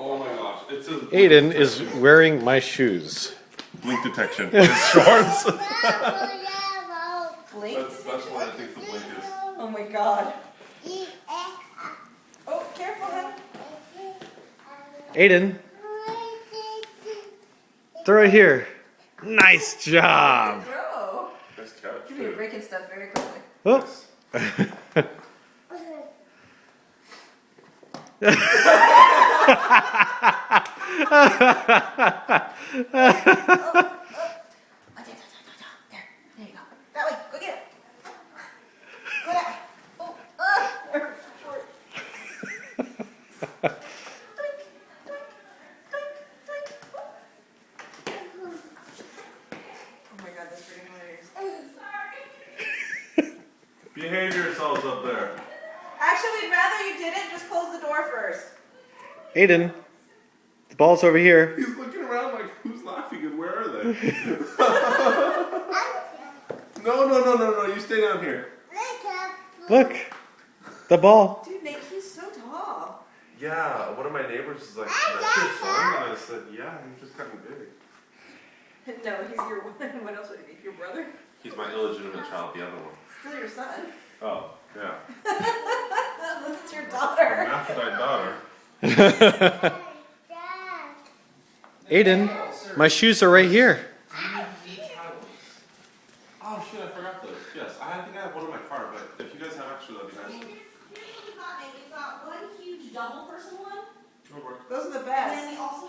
Oh my gosh. It says Aiden is wearing my shoes. blink detection. His shorts. Blink? That's what I think the blink is. Oh my god. Oh, careful, hon. Aiden, throw it here. Nice job. Bro. Nice catch. You're breaking stuff very quickly. Oh. There you go. That way. Go get it. Go that way. Oh, short. Doink, doink, doink, doink. Oh my god, that's pretty hilarious. Behave yourselves up there. Actually, we'd rather you didn't. Just close the door first. Aiden, the ball's over here. He's looking around like, who's laughing and where are they? No. You stay down here. Look, the ball. Dude, Nate, he's so tall. Yeah, one of my neighbors is like, that's your son? And I said, yeah, he's just kind of big. No, he's your one. What else would he be? Your brother? He's my illegitimate child, the other one. Still your son. Oh, yeah. This is your My daughter. hermaphrodite daughter. Aiden, my shoes are right here. Oh shit, I forgot those. Yes, I think I have one in my car, but if you guys have extra, that'd be nice. We've got one huge double person one, No work. Those are the and best. then we also